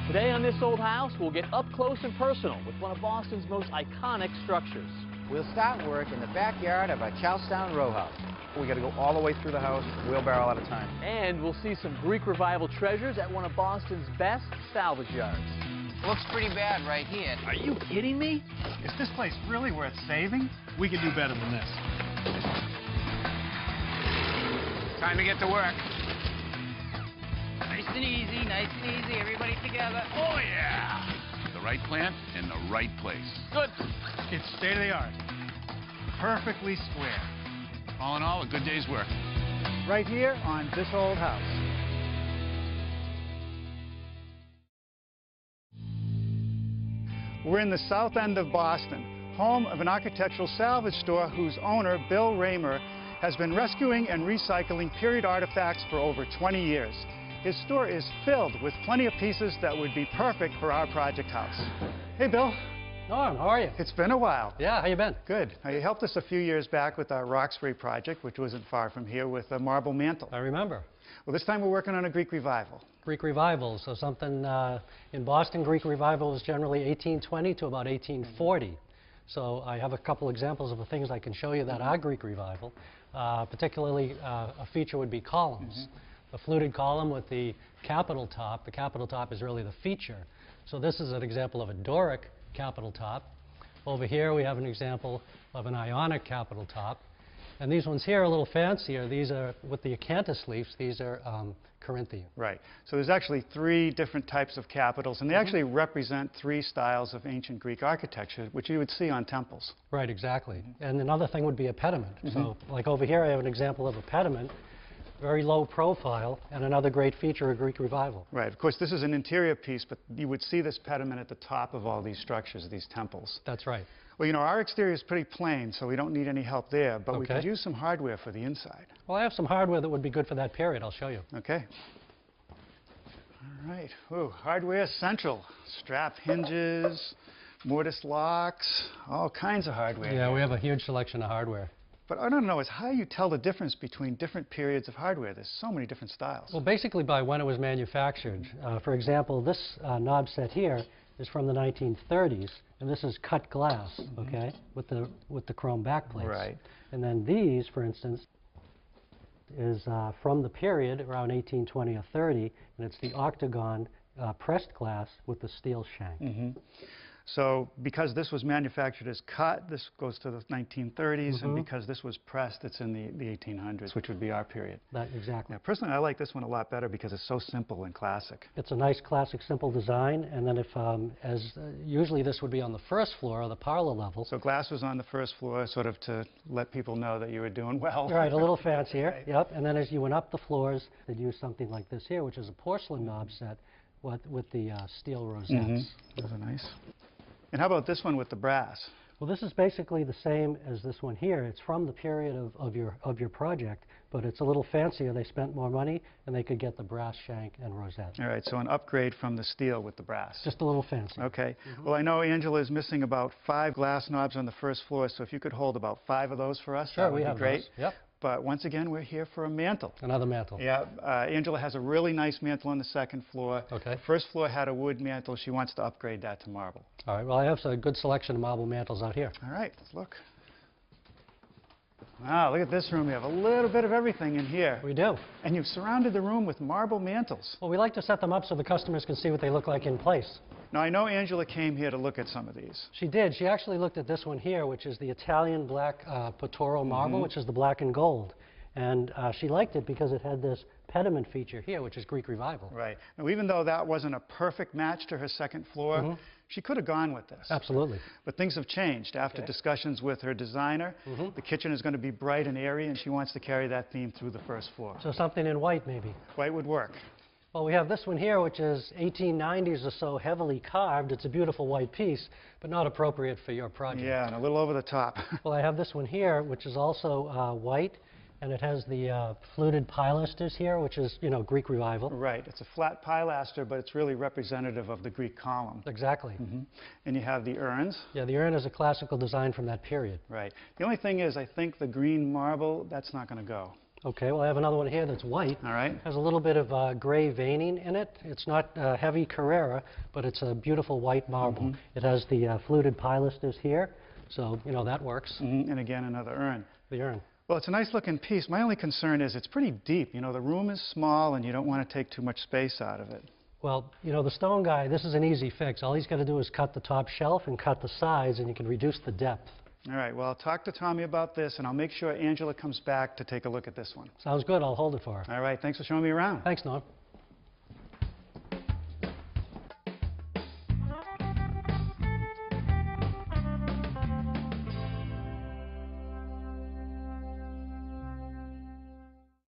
Today on This Old House, we'll get up close and personal with one of Boston's most iconic structures. We'll start work in the backyard of a Charlestown row house. We got to go all the way through the house, wheelbarrow at a time. And we'll see some Greek Revival treasures at one of Boston's best salvage yards. Looks pretty bad right here. Are you kidding me? Is this place really worth saving? We can do better than this. Time to get to work. Nice and easy, everybody together. Oh, yeah! The right plant in the right place. Good. It's state-of-the-art. Perfectly square. All in all, a good day's work. Right here on This Old House. We're in the south end of Boston, home of an architectural salvage store whose owner, Bill Raymer, has been rescuing and recycling period artifacts for over 20 years. His store is filled with plenty of pieces that would be perfect for our project house. Hey, Bill. Norm, how are you? It's been a while. Yeah, how you been? Good. Now, you helped us a few years back with our Roxbury project, which wasn't far from here, with a marble mantle. I remember. Well, this time we're working on a Greek revival. Greek revival, so something in Boston, Greek revival was generally 1820 to about 1840. So I have a couple examples of the things I can show you that are Greek revival. Particularly, a feature would be columns. The fluted column with the capital top. The capital top is really the feature. So this is an example of a Doric capital top. Over here we have an example of an Ionic capital top. And these ones here are a little fancier. These are, with the acanthus leaves, these are Corinthian. Right. So there's actually three different types of capitals, and they actually represent three styles of ancient Greek architecture, which you would see on temples. Right, exactly. And another thing would be a pediment. So, like over here, I have an example of a pediment, very low profile, and another great feature of Greek revival. Right. Of course, this is an interior piece, but you would see this pediment at the top of all these structures, these temples. That's right. Well, you know, our exterior is pretty plain, so we don't need any help there, but we Okay. could use some hardware for the inside. Well, I have some hardware that would be good for that period. I'll show you. Okay. All right. Ooh, hardware central. Strap hinges, mortise locks, all kinds of hardware. Yeah, we have a huge selection of hardware. But I don't know, is how you tell the difference between different periods of hardware. There's so many different styles. Well, basically by when it was manufactured. For example, this knob set here is from the 1930s, and this is cut glass, okay, with the chrome backplates. Right. And then these, for instance, is from the period around 1820 or 30, and it's the octagon pressed glass with the steel shank. So because this was manufactured as cut, this goes to the 1930s, and because this was pressed, it's in the 1800s, which would be our period. Exactly. Now, personally, I like this one a lot better because it's so simple and classic. It's a nice, classic, simple design, and then if, usually this would be on the first floor or the parlor level. So glass was on the first floor, sort of to let people know that you were doing well. Right, a little fancier, Right. yep. And then as you went up the floors, they'd use something like this here, which is a porcelain knob set with the steel rosettes. Those are nice. And how about this one with the brass? Well, this is basically the same as this one here. It's from the period of your project, but it's a little fancier. They spent more money, and they could get the brass shank and rosette. All right, so an upgrade from the steel with the brass. Just a little fancy. Okay. Well, I know Angela is missing about 5 glass knobs on the first floor, so if you could hold about 5 of those for us, Sure, that would we be have great. those. Yep. But once again, we're here for a mantle. Another mantle. Yeah, Angela has a really nice mantle on the second floor. Okay. The first floor had a wood mantle. She wants to upgrade that to marble. All right, well, I have a good selection of marble mantles out here. All right, let's look. Wow, look at this room. We have a little bit of everything in here. We do. And you've surrounded the room with marble mantles. Well, we like to set them up so the customers can see what they look like in place. Now, I know Angela came here to look at some of these. She did. She actually looked at this one here, which is the Italian black Potoro marble, which is the black and gold. And she liked it because it had this pediment feature here, which is Greek revival. Right. Now, even though that wasn't a perfect match to her second floor, she could have gone with this. Absolutely. But things have changed. After discussions with her designer, the kitchen is going to be bright and airy, and she wants to carry that theme through the first floor. So something in white, maybe. White would work. Well, we have this one here, which is 1890s or so, heavily carved. It's a beautiful white piece, but not appropriate for your project. Yeah, and a little over the top. Well, I have this one here, which is also white, and it has the fluted pilasters here, which is, you know, Greek revival. Right. It's a flat pilaster, but it's really representative of the Greek column. Exactly. And you have the urns. Yeah, the urn is a classical design from that period. Right. The only thing is, I think the green marble, that's not going to go. Okay, well, I have another one here that's white. All right. Has a little bit of gray veining in it. It's not heavy Carrara, but it's a beautiful white marble. It has the fluted pilasters here, so, you know, that works. And again, another urn. The urn. Well, it's a nice looking piece. My only concern is it's pretty deep. You know, the room is small and you don't want to take too much space out of it. Well, you know, the stone guy, this is an easy fix. All he's got to do is cut the top shelf and cut the sides, and you can reduce the depth. All right, well, I'll talk to Tommy about this, and I'll make sure Angela comes back to take a look at this one. Sounds good. I'll hold it for her. All right, thanks for showing me around. Thanks, Norm.